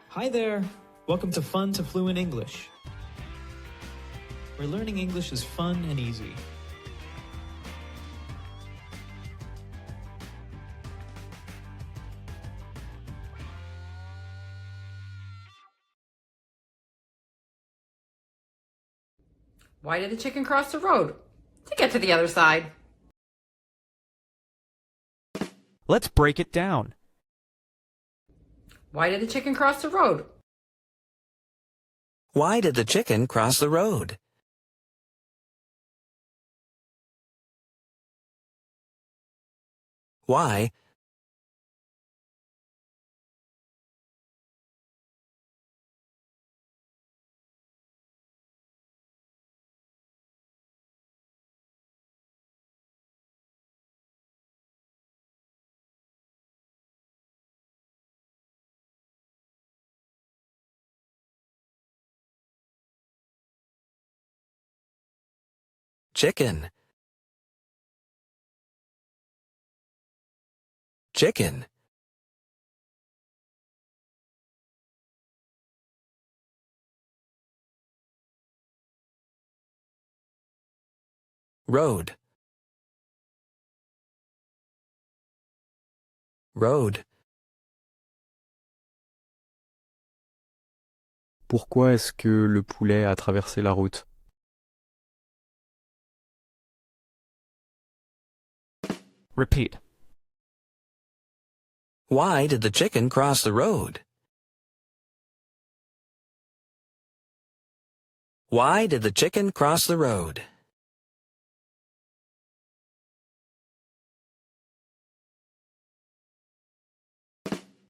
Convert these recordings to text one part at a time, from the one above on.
Hi there! Welcome to Fun to Fluent English, where learning English is fun and easy. Why did the chicken cross the road? To get to the other side. Let's break it down. Why did the chicken cross the road? Why did the chicken cross the road? Why? Chicken. Chicken. Road. Road. Pourquoi est-ce que le poulet a traversé la route? Repeat. Why did the chicken cross the road? Why did the chicken cross the road?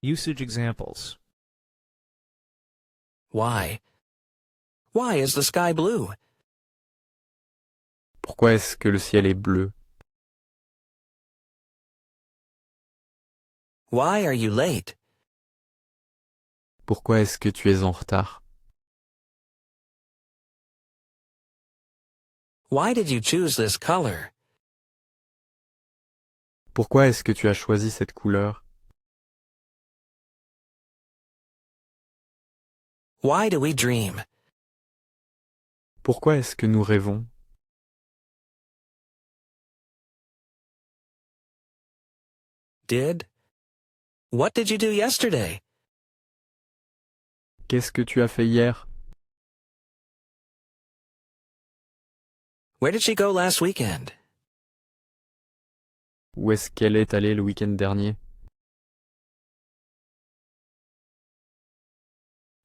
Usage examples. Why? Why is the sky blue? Pourquoi est-ce que le ciel est bleu? Why are you late? Pourquoi est-ce que tu es en retard? Why did you choose this color? Pourquoi est-ce que tu as choisi cette couleur? Why do we dream? Pourquoi est-ce que nous rêvons? What did you do yesterday? Qu'est-ce que tu as fait hier? Where did she go last weekend? Où est-ce qu'elle est allée le week-end dernier?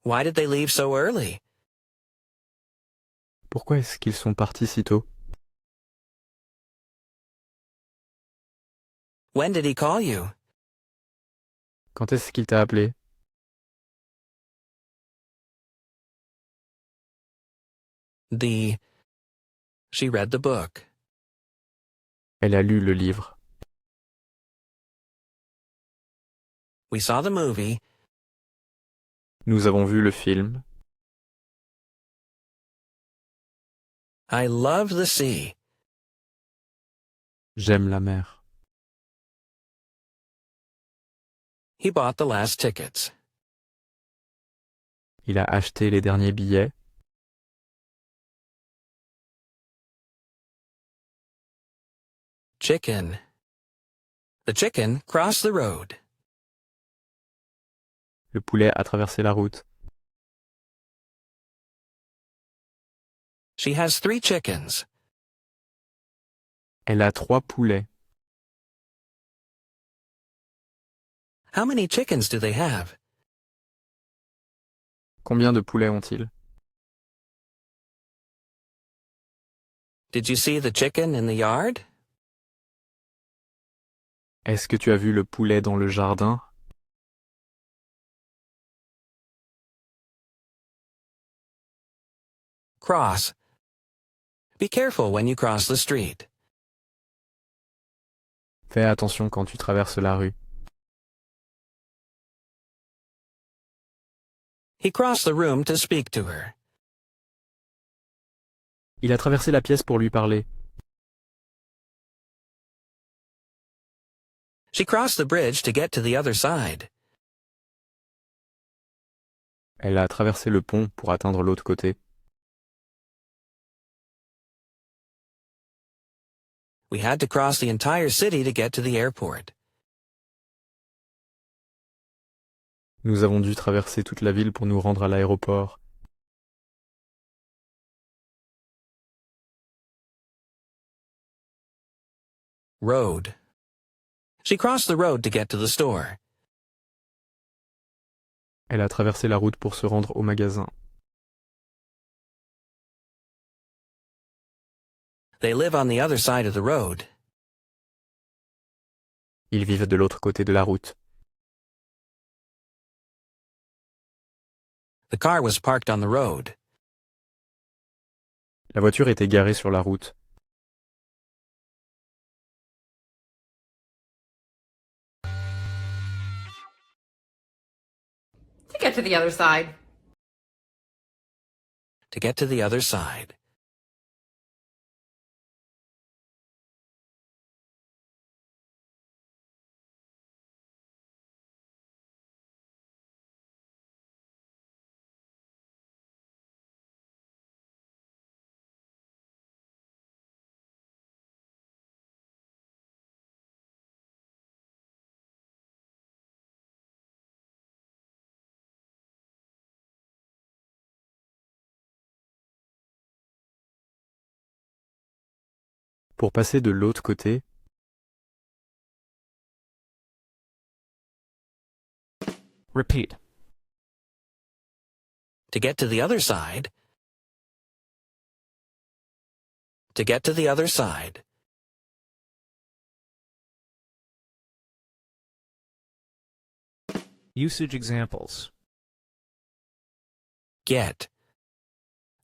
Why did they leave so early? Pourquoi est-ce qu'ils sont partis si tôt? When did he call you? Quand est-ce qu'il t'a appelé? She read the book. Elle a lu le livre. We saw the movie. Nous avons vu le film. I love the sea. J'aime la mer. He bought the last tickets. Il a acheté les derniers billets. Chicken. The chicken crossed the road. Le poulet a traversé la route. She has 3 chickens. Elle a 3 poulets. How many chickens do they have? Combien de poulets ont-ils? Did you see the chicken in the yard? Est-ce que tu as vu le poulet dans le jardin? Cross. Be careful when you cross the street. Fais attention quand tu traverses la rue. He crossed the room to speak to her. Il a traversé la pièce pour lui parler. She crossed the bridge to get to the other side. Elle a traversé le pont pour atteindre l'autre côté. We had to cross the entire city to get to the airport. Nous avons dû traverser toute la ville pour nous rendre à l'aéroport. Road. She crossed the road to get to the store. Elle a traversé la route pour se rendre au magasin. They live on the other side of the road. Ils vivent de l'autre côté de la route. The car was parked on the road. La voiture était garée sur la route. To get to the other side. To get to the other side. Pour passer de l'autre côté, Repeat. To get to the other side. To get to the other side. Usage examples. Get.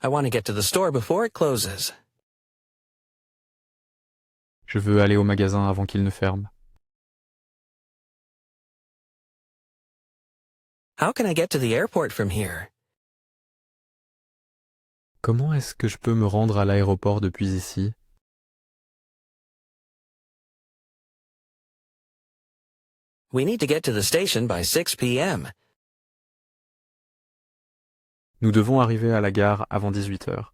I want to get to the store before it closes. je veux aller au magasin avant qu'il ne ferme. How can I get to the airport from here? Comment est-ce que je peux me rendre à l'aéroport depuis ici? We need to get to the station by 6 p.m. Nous devons arriver à la gare avant 18 heures.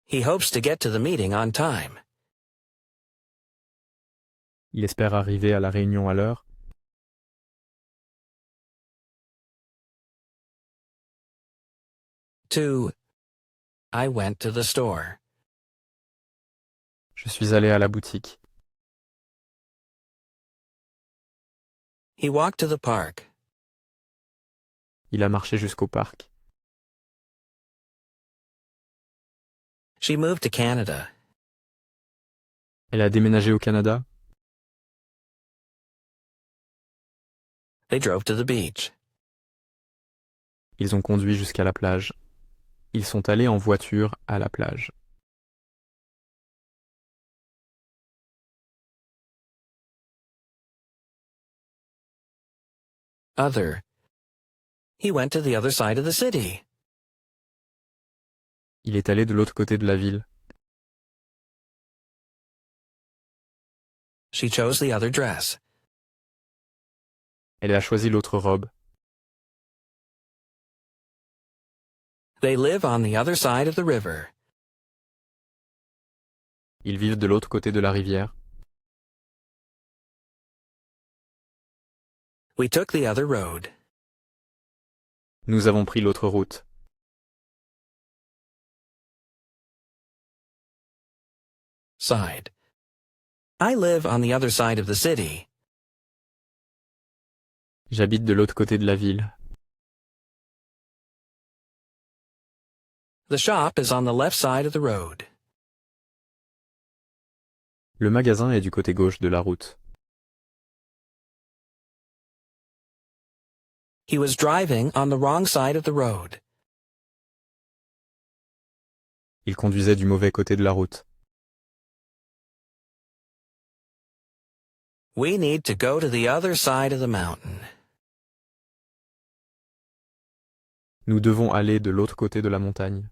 He hopes to get to the meeting on time. Il espère arriver à la réunion à l'heure. I went to the store. Je suis allé à la boutique. He walked to the park. Il a marché jusqu'au parc. She moved to Canada. Elle a déménagé au Canada. They drove to the beach. Ils ont conduit jusqu'à la plage. Ils sont allés en voiture à la plage. Other. He went to the other side of the city. Il est allé de l'autre côté de la ville. She chose the other dress. Elle a choisi l'autre robe. They live on the other side of the river. Ils vivent de l'autre côté de la rivière. We took the other road. Nous avons pris l'autre route. Side. I live on the other side of the city. J'habite de l'autre côté de la ville. The shop is on the left side of the road. Le magasin est du côté gauche de la route. He was driving on the wrong side of the road. Il conduisait du mauvais côté de la route. We need to go to the other side of the mountain. Nous devons aller de l'autre côté de la montagne.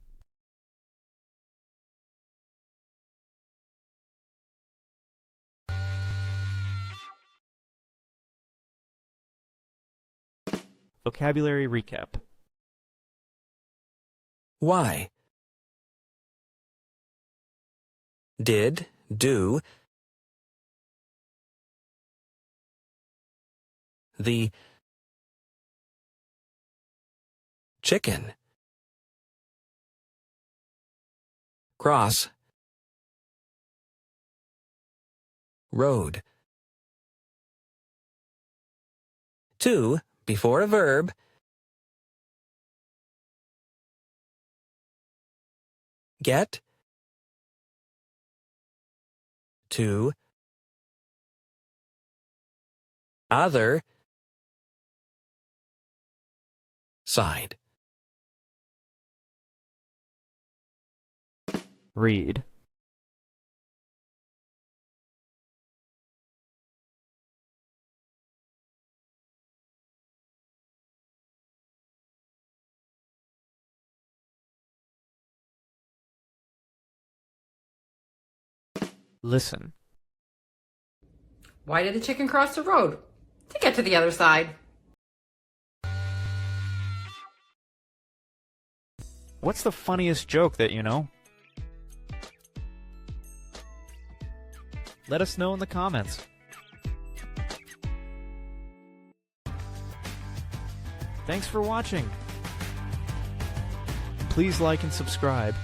Vocabulary recap. Why? Did, do. The chicken. Cross. Road. To, before a verb. Get. To. Other. Side. Read. Listen. Why did the chicken cross the road? To get to the other side. What's the funniest joke that you know? Let us know in the comments. Thanks for watching. Please like and subscribe.